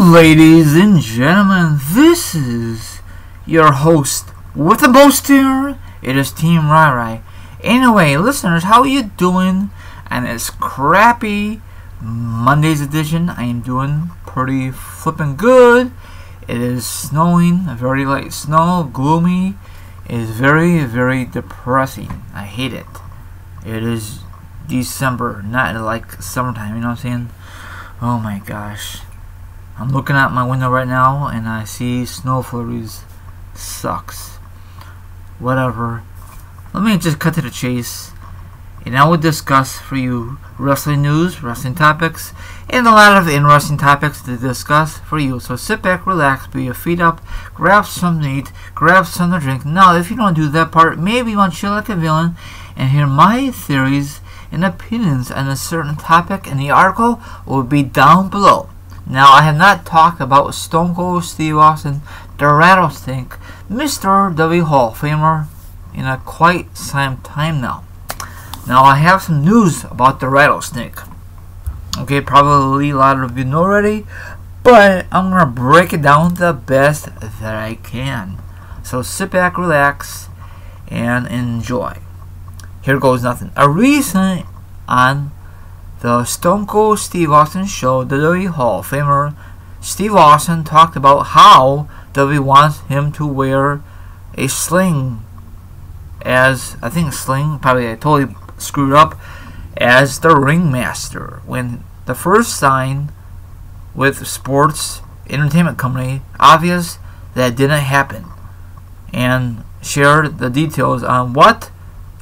Ladies and gentlemen, this is your host with the most here. It is Team Rai. Anyway, listeners, how you doing? And it's crappy Monday's edition. I am doing pretty flippin' good. It is snowing, a very light snow, gloomy. It is very, very depressing. I hate it. It is December, not like summertime, you know what I'm saying? Oh my gosh. I'm looking out my window right now and I see snow flurries. Sucks. Whatever. Let me just cut to the chase. And I will discuss for you wrestling news, wrestling topics, and a lot of interesting topics to discuss for you. So sit back, relax, put your feet up, grab something to eat, grab something to drink. Now, if you don't do that part, maybe you want to chill like a villain and hear my theories and opinions on a certain topic, and the article will be down below. Now, I have not talked about Stone Cold Steve Austin, the Rattlesnake, Mr. W. Hall of Famer, in a quite some time now. Now, I have some news about the Rattlesnake. Okay, probably a lot of you know already, but I'm going to break it down the best that I can. So sit back, relax, and enjoy. Here goes nothing. A recent on the Stone Cold Steve Austin show, the WWE Hall of Famer Steve Austin talked about how WWE wants him to wear a sling probably I totally screwed up, as the Ringmaster. When the first sign with sports entertainment company, obvious that didn't happen, and shared the details on what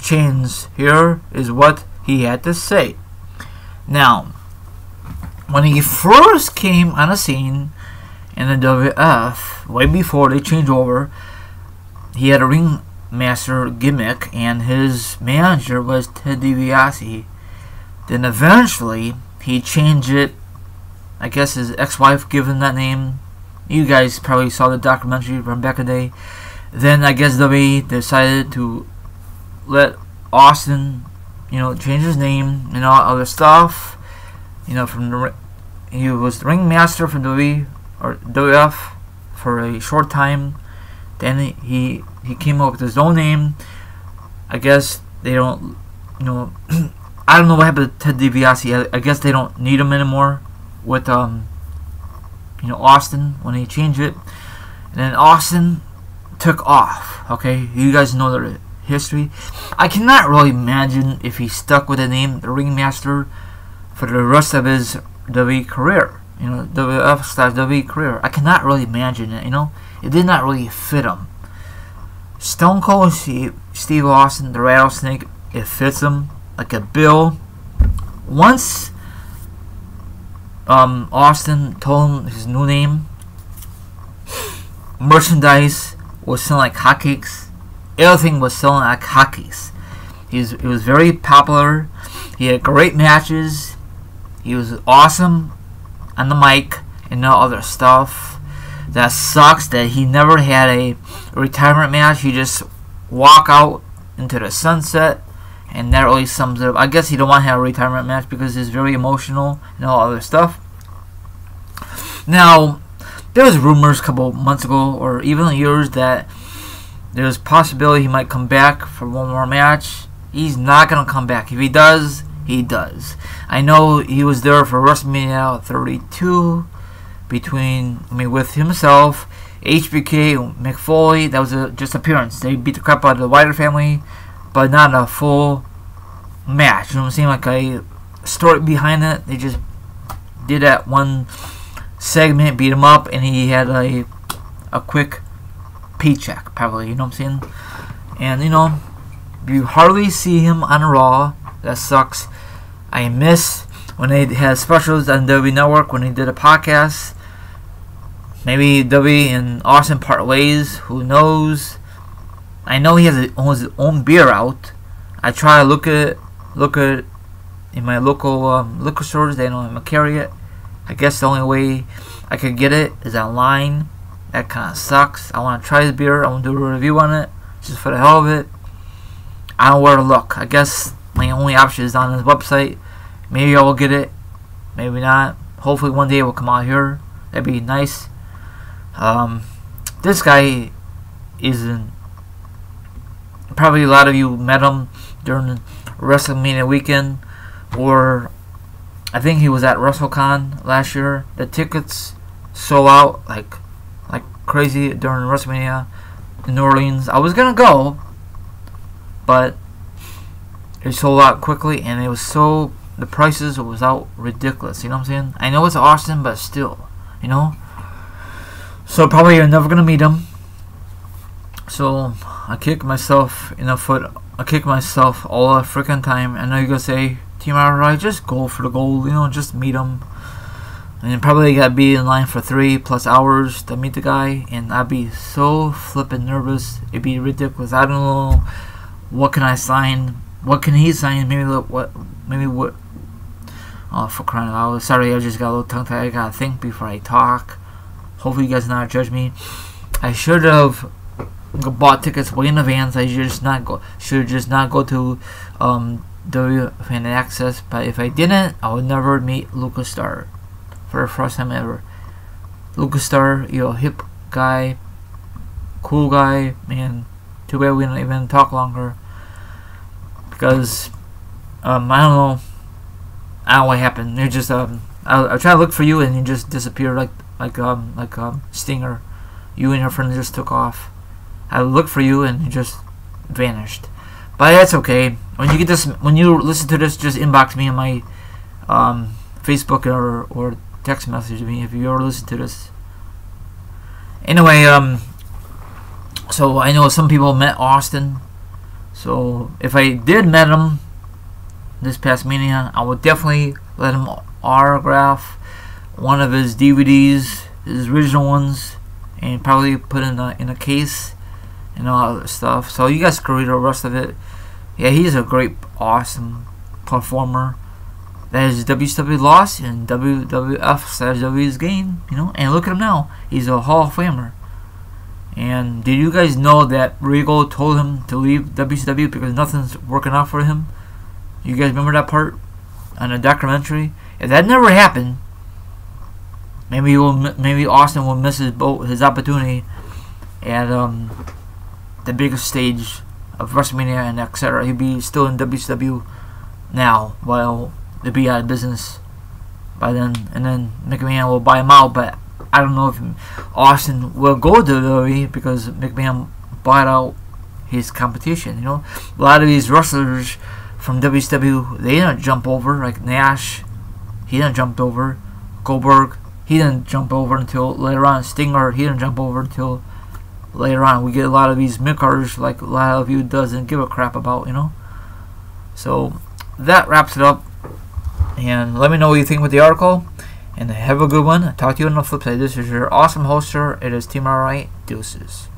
changed. Here is what he had to say. Now, when he first came on the scene in the WWF, way before they changed over, he had a Ringmaster gimmick, and his manager was Ted DiBiase. Then eventually, he changed it. I guess his ex-wife gave him that name. You guys probably saw the documentary from back in the day. Then I guess WWE decided to let Austin, change his name and all other stuff. He was the Ringmaster from WWE or WWF for a short time. Then he came up with his own name. I guess they don't, I don't know what happened to Ted DiBiase. I guess they don't need him anymore with Austin when he changed it. And then Austin took off. Okay, you guys know the history. I cannot really imagine if he stuck with the name the Ringmaster for the rest of his WWE career. WWF/WWE career. I cannot really imagine it. It did not really fit him. Stone Cold Steve Austin, the Rattlesnake, it fits him like a bill. Once Austin told him his new name, merchandise was selling like hotcakes. Everything was selling like hotcakes. He was very popular. He had great matches. He was awesome on the mic and no other stuff. That sucks that he never had a retirement match. He just walk out into the sunset, and that really sums it up. I guess he don't want to have a retirement match because it's very emotional and all other stuff. Now, there was rumors a couple months ago, or even years, that there's a possibility he might come back for one more match. He's not going to come back. If he does, he does. I know he was there for WrestleMania 32 with himself, HBK, Mick Foley. That was just appearance. They beat the crap out of the Wilder family, but not a full match. You know what I'm saying? Like a story behind it. They just did that one segment, beat him up, and he had a quick paycheck, probably. You know what I'm saying? And you hardly see him on Raw. That sucks. I miss when they had specials on WWE Network, when they did a podcast. Maybe WWE and Austin part ways. Who knows? I know he has his own beer out. I try to look at in my local liquor stores. They don't even carry it. I guess the only way I could get it is online. That kind of sucks. I want to try his beer. I want to do a review on it, just for the hell of it. I don't know where to look. I guess my only option is on his website. Maybe I will get it. Maybe not. Hopefully one day it will come out here. That'd be nice. This guy isn't. Probably a lot of you met him during WrestleMania weekend, or I think he was at WrestleCon last year. The tickets sold out like crazy during WrestleMania in New Orleans. I was gonna go, but it sold out quickly, and it was so, the prices was out ridiculous. You know what I'm saying? I know it's Austin, but still, you know. So probably you're never gonna meet him. So I kick myself in the foot. I kick myself all the freaking time. I know you're gonna say, Team RI, just go for the gold. You know, just meet him. And then probably gotta be in line for 3+ hours to meet the guy, and I'd be so flippin' nervous. It'd be ridiculous. I don't know what can I sign. What can he sign? Maybe what? Maybe what? Oh, for crying out loud! Sorry, I just got a little tongue tied. I gotta think before I talk. Hopefully, you guys not judge me. I should have bought tickets way in advance. I should just not go. Should just not go to W Fan Access. But if I didn't, I would never meet Lucas Starr for the first time ever. Lucas Starr, you know, hip guy, cool guy, man. Too bad we don't even talk longer. Because I don't know what happened. You just I try to look for you and you just disappeared like Stinger. You and your friend just took off. I looked for you and you just vanished. But that's okay. When you get this, when you listen to this, just inbox me on my Facebook or text message me if you ever listen to this. Anyway, so I know some people met Austin. So if I did met him this past Mania, I would definitely let him autograph one of his DVDs, his original ones, and probably put in a case and all that stuff. So you guys can read the rest of it. Yeah, he's a great, awesome performer. That is WCW lost and WWF/WWE's gain, you know. And look at him now; he's a Hall of Famer. And did you guys know that Regal told him to leave WCW because nothing's working out for him? You guys remember that part on a documentary? If that never happened, maybe Austin will miss his opportunity at the biggest stage of WrestleMania and etc. He'd be still in WCW now, while they'd be out of business by then, and then McMahon will buy him out. But I don't know if Austin will go to WWE because McMahon bought out his competition. You know, a lot of these wrestlers from WCW, they didn't jump over, like Nash. He didn't jump over. Goldberg, he didn't jump over until later on. Stinger, he didn't jump over until later on. We get a lot of these mid-carders like a lot of you doesn't give a crap about, you know. So that wraps it up. And let me know what you think with the article. And have a good one. I'll talk to you on the flip side. This is your awesome hoster. It is Team RI. Deuces.